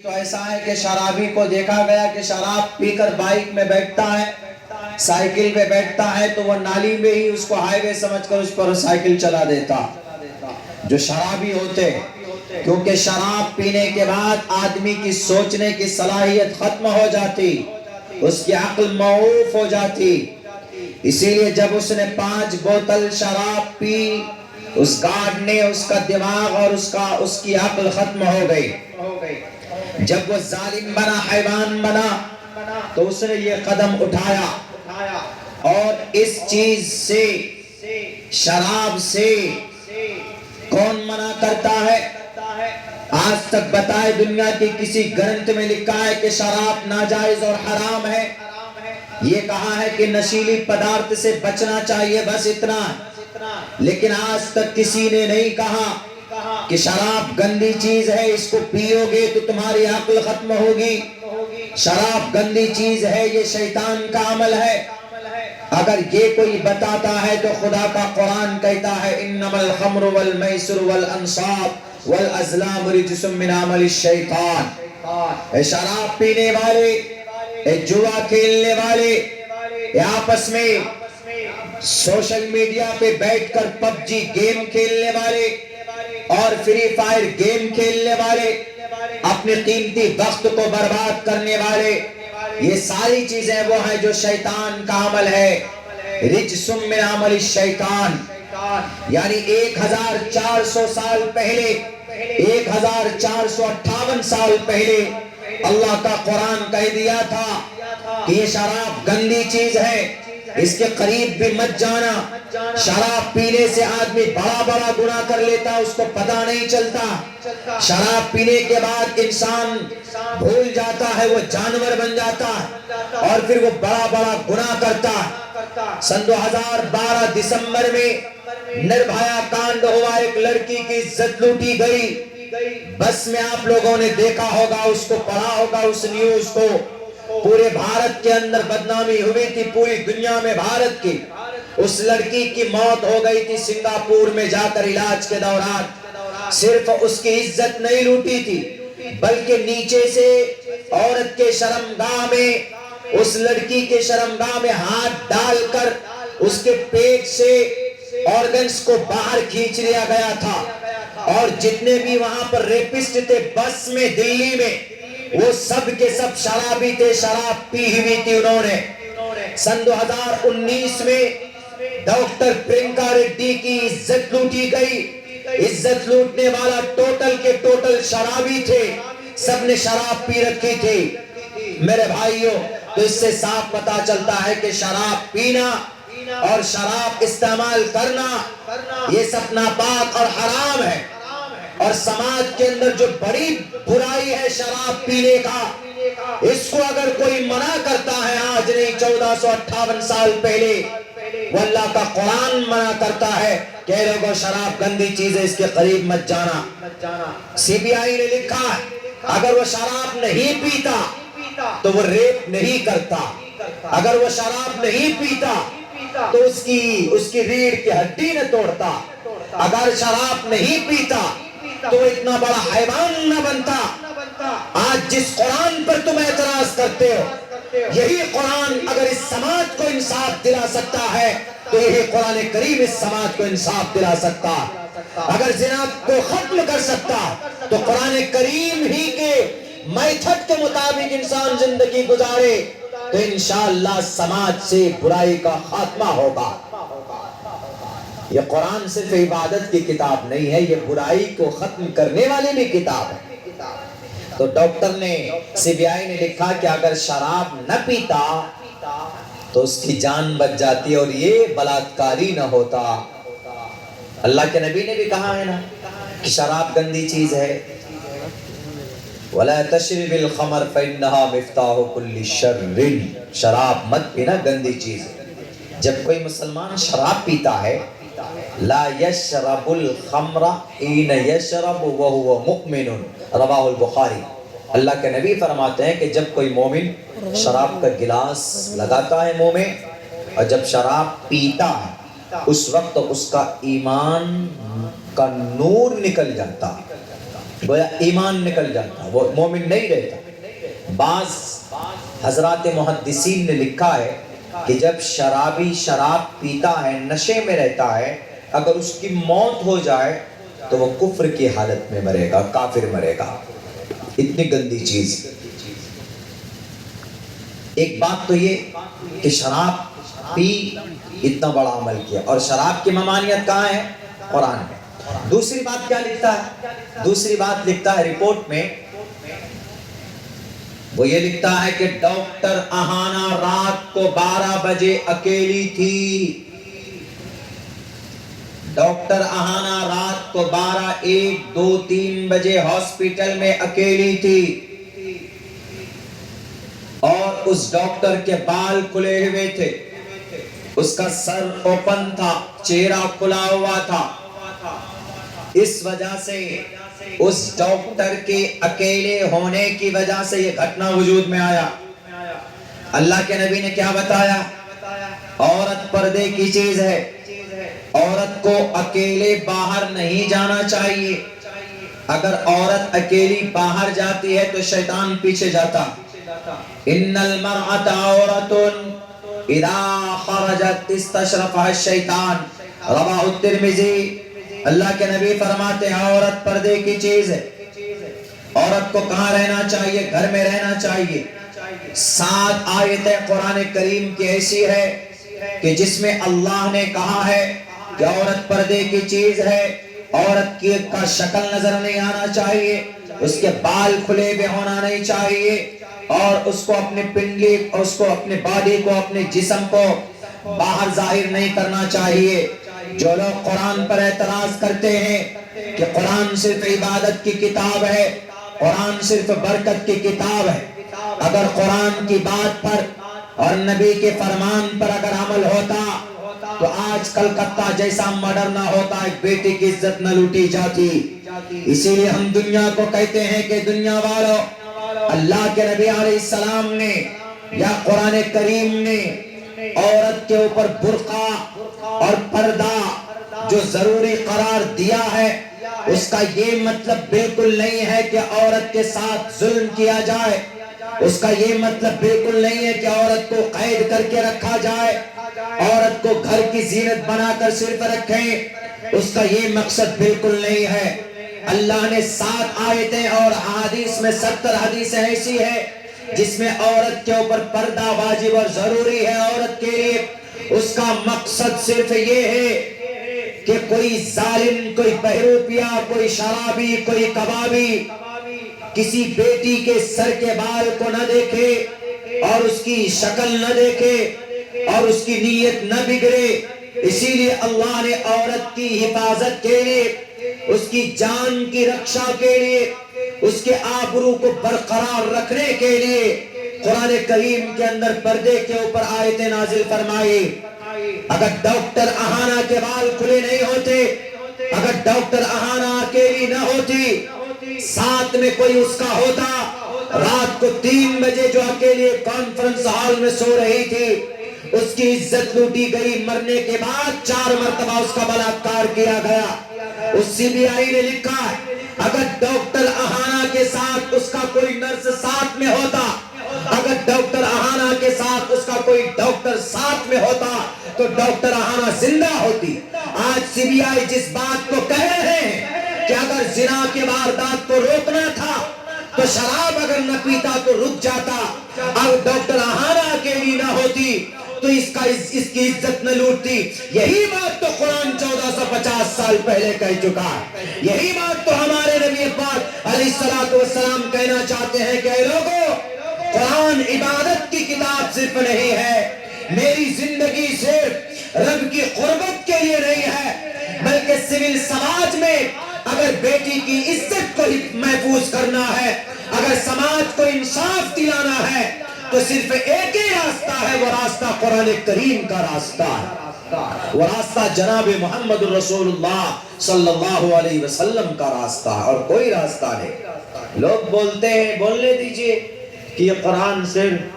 تو ایسا ہے کہ شرابی کو دیکھا گیا کہ شراب پی کر بائک میں بیٹھتا ہے، سائیکل پہ بیٹھتا ہے تو وہ نالی میں ہی اس کو ہائی وے سمجھ کر اس پر سائیکل چلا دیتا جو شرابی ہوتے، کیونکہ شراب پینے کے بعد آدمی کی سوچنے کی صلاحیت ختم ہو جاتی، اس کی عقل معوف ہو جاتی۔ اسی لیے جب اس نے 5 بوتل شراب پی، اس گارڈ نے اس کا دماغ اور اس کی عقل ختم ہو گئی۔ جب وہ ظالم بنا، حیوان بنا، تو اس نے یہ قدم اٹھایا اور اس چیز سے، شراب سے کون منع کرتا ہے؟ آج تک بتائے دنیا کی کسی گرنتھ میں لکھا ہے کہ شراب ناجائز اور حرام ہے؟ یہ کہا ہے کہ نشیلی پدارت سے بچنا چاہیے، بس اتنا۔ لیکن آج تک کسی نے نہیں کہا کہ شراب گندی چیز ہے، اس کو پیو گے تو تمہاری عقل ختم ہوگی، شراب گندی چیز ہے، یہ شیطان کا عمل ہے۔ اگر یہ کوئی بتاتا ہے تو خدا کا قرآن کہتا ہے انما الخمر والمیسر والانصاب والازلام رجس من عمل الشیطان۔ اے شراب پینے والے، اے جوا کھیلنے والے، اے آپس میں سوشل میڈیا پہ بیٹھ کر پب جی گیم کھیلنے والے اور فری فائر گیم کھیلنے والے، اپنے قیمتی وقت کو برباد کرنے والے، یہ ساری چیزیں وہ ہیں جو شیطان کا عمل ہے۔ رجس من عمل الشیطان، یعنی 1400 سال پہلے، 1458 سال پہلے اللہ کا قرآن کہہ دیا تھا کہ یہ شراب گندی چیز ہے، اس کے قریب بھی مت جانا۔ شراب پینے سے آدمی بڑا بڑا گناہ کر لیتا، اس کو پتہ نہیں چلتا۔ شراب پینے کے بعد انسان بھول جاتا ہے، وہ جانور بن جاتا ہے اور پھر وہ بڑا بڑا گناہ کرتا ہے۔ سن 2012 دسمبر میں نربھیا کانڈ ہوا، ایک لڑکی کی عزت لوٹی گئی۔ بس میں آپ لوگوں نے دیکھا ہوگا، اس کو پڑھا ہوگا، اس نیوز کو۔ پورے بھارت کے اندر بدنامی ہوئی تھی، پوری دنیا میں بھارت کی۔ اس لڑکی کی موت ہو گئی تھی سنگاپور میں جا کر علاج کے دوران۔ صرف اس کی عزت نہیں لوٹی تھی بلکہ نیچے سے عورت کے شرمگاہ میں، اس لڑکی کے شرمگاہ میں ہاتھ ڈال کر اس کے پیٹ سے آرگنز کو باہر کھینچ لیا گیا تھا، اور جتنے بھی وہاں پر ریپسٹ تھے بس میں، دلی میں، وہ سب کے سب شرابی تھے، شراب پی ہوئی تھی انہوں نے۔ سن 2019 میں ڈاکٹر پرینکا ریڈی کی عزت لوٹی گئی۔ عزت لوٹنے والا ٹوٹل کے ٹوٹل شرابی تھے، سب نے شراب پی رکھی تھی۔ میرے بھائیوں، تو اس سے صاف پتا چلتا ہے کہ شراب پینا اور شراب استعمال کرنا یہ سب ناپاک اور حرام ہے، اور سماج کے اندر جو بڑی برائی ہے شراب پینے کا، اس کو اگر کوئی منع کرتا ہے، آج نہیں 1458 سال پہلے، وہ اللہ کا قرآن منع کرتا ہے کہ اے لوگوں شراب گندی چیز ہے، اس کے قریب مت جانا۔ سی بی آئی نے لکھا ہے اگر وہ شراب نہیں پیتا تو وہ ریپ نہیں کرتا، اگر وہ شراب نہیں پیتا تو اس کی ریڑھ کی ہڈی نہ توڑتا، اگر شراب نہیں پیتا تو اتنا بڑا حیوان نہ بنتا۔ آج جس قرآن پر تم اعتراض کرتے ہو، یہی قرآن اگر اس سماج کو انصاف دلا سکتا ہے تو یہی قرآن کریم اس سماج کو انصاف دلا سکتا۔ اگر زنا کو ختم کر سکتا تو قرآن کریم ہی کے میتھڈ کے مطابق انسان زندگی گزارے تو انشاءاللہ سماج سے برائی کا خاتمہ ہوگا۔ یہ قرآن صرف عبادت کی کتاب نہیں ہے، یہ برائی کو ختم کرنے والی بھی کتاب ہے۔ تو ڈاکٹر نے، سی بی آئی نے لکھا کہ اگر شراب نہ پیتا تو اس کی جان بچ جاتی اور یہ بلاತ್ಕಾری نہ ہوتا۔ اللہ کے نبی نے بھی کہا ہے نا کہ شراب گندی چیز ہے، وَلَا تَشْرِبِ الْخَمَرْ فَإِنَّهَا مِفْتَاحُ كُلِّ شَرٍ، شراب مت پینا، گندی چیز ہے۔ جب کوئی مسلمان شراب پیتا ہے، لا يشرب الخمر حين يشرب وهو مؤمن، رواہ البخاری۔ اللہ کے نبی فرماتے ہیں کہ جب کوئی مومن شراب کا گلاس لگاتا ہے منہ میں اور جب شراب پیتا ہے، اس وقت اس کا ایمان کا نور نکل جاتا، گویا ایمان نکل جاتا، وہ مومن نہیں رہتا۔ بعض حضرات محدثین نے لکھا ہے کہ جب شرابی شراب پیتا ہے، نشے میں رہتا ہے، اگر اس کی موت ہو جائے تو وہ کفر کی حالت میں مرے گا، کافر مرے گا، اتنی گندی چیز۔ ایک بات تو یہ کہ شراب پی، اتنا بڑا عمل کیا، اور شراب کی ممانعت کہاں ہے؟ قرآن میں۔ دوسری بات کیا لکھتا ہے؟ دوسری بات لکھتا ہے رپورٹ میں، وہ یہ لکھتا ہے کہ ڈاکٹر اہانا رات کو 12 بجے اکیلی تھی۔ ڈاکٹر اہانا رات کو 12، 1، 2، 3 بجے ہاسپٹل میں اکیلی تھی، اور اس ڈاکٹر کے بال کھلے ہوئے تھے، اس کا سر اوپن تھا، چہرہ کھلا ہوا تھا۔ اس وجہ سے اس ڈاکٹر کے اکیلے ہونے کی وجہ سے یہ گھٹنا وجود میں آیا۔ اللہ کے نبی نے کیا بتایا؟ عورت پردے کی چیز ہے، عورت کو اکیلے باہر نہیں جانا چاہیے۔ اگر عورت اکیلی باہر جاتی ہے تو شیطان پیچھے جاتا۔ ان المرأة عورة اذا خرجت استشرفها الشیطان، رواہ الترمذی۔ اللہ کے نبی فرماتے ہیں عورت پردے کی چیز ہے، عورت کو کہاں رہنا چاہیے؟ گھر میں رہنا چاہیے۔ 7 آیتیں قرآن کریم کی ایسی ہے کہ جس میں اللہ نے کہا ہے کہ عورت پردے کی چیز ہے، عورت کی کا شکل نظر نہیں آنا چاہیے، اس کے بال کھلے ہوئے ہونا نہیں چاہیے، اور اس کو اپنے پنڈلی، اس کو اپنے باڈی کو، اپنے جسم کو باہر ظاہر نہیں کرنا چاہیے۔ جو لوگ قرآن پر اعتراض کرتے ہیں کہ قرآن صرف عبادت کی کتاب ہے، قرآن صرف برکت کی کتاب ہے، اگر قرآن کی بات پر اور نبی کے فرمان پر اگر عمل ہوتا تو آج کلکتہ جیسا مرڈر نہ ہوتا، ایک بیٹی کی عزت نہ لوٹی جاتی۔ اسی لیے ہم دنیا کو کہتے ہیں کہ دنیا والوں، اللہ کے نبی علیہ السلام نے یا قرآن کریم نے عورت کے اوپر برقع اور پردہ جو ضروری قرار دیا ہے، اس کا یہ مطلب بالکل نہیں ہے کہ عورت کے ساتھ ظلم کیا جائے، اس کا یہ مطلب بالکل نہیں ہے کہ عورت کو قید کر کے رکھا جائے، عورت کو گھر کی زینت بنا کر صرف رکھیں، اس کا یہ مقصد بالکل نہیں ہے۔ اللہ نے 7 آیتیں اور حدیث میں 70 حدیثیں ایسی ہے جس میں عورت کے اوپر پردہ واجب اور ضروری ہے عورت کے لیے۔ اس کا مقصد صرف یہ ہے کہ کوئی ظالم، کوئی بہروپیہ، کوئی شرابی، کوئی کبابی کسی بیٹی کے سر کے بال کو نہ دیکھے اور اس کی شکل نہ دیکھے اور اس کی نیت نہ بگڑے۔ اسی لیے اللہ نے عورت کی حفاظت کے لیے، اس کی جان کی رکشا کے لیے، اس کے آبرو کو برقرار رکھنے کے لیے قرآن کریم کے اندر پردے کے اوپر آیتیں نازل فرمائی۔ اگر ڈاکٹر اہانا کے بال کھلے نہیں ہوتے، اگر ڈاکٹر اہانا اکیلی نہ ہوتی، ساتھ میں کوئی اس کا ہوتا، رات کو 3 بجے جو اکیلے کانفرنس ہال میں سو رہی تھی، اس کی عزت لوٹی گئی، مرنے کے بعد 4 مرتبہ اس کا بلاکار کیا گیا۔ اس سی بی آئی نے لکھا ہے اگر ڈاکٹر اہانا کے ساتھ اس کا کوئی نرس ساتھ میں ہوتا، اگر ڈاکٹر اہانا کے ساتھ اس کا کوئی ڈاکٹر ساتھ میں ہوتا تو ڈاکٹر اہانا زندہ ہوتی۔ آج سی بی آئی جس بات کو کہہ رہے ہیں کہ اگر زنا کے واردات کو روکنا تھا تو شراب اگر نہ پیتا تو رک جاتا، اگر ڈاکٹر اہانا اکیلی نہ ہوتی تو اس کی عزت نہ لوٹتی۔ یہی بات تو قرآن 1450 سال پہلے کہہ چکا ہے، یہی بات تو ہمارے نبی پاک علیہ السلام کہنا چاہتے ہیں کہ اے لوگوں، قرآن عبادت کی کتاب صرف نہیں ہے، میری زندگی صرف رب کی قربت کے لیے نہیں ہے، بلکہ سول سماج میں اگر بیٹی کی عزت کو محفوظ کرنا ہے، اگر سماج کو انصاف دلانا ہے تو صرف ایک ہی راستہ ہے، وہ راستہ قرآن کریم کا راستہ ہے، وہ راستہ جناب محمد رسول اللہ صلی اللہ علیہ وسلم کا راستہ ہے، اور کوئی راستہ نہیں۔ لوگ بولتے ہیں، بولنے دیجئے کہ یہ قرآن صرف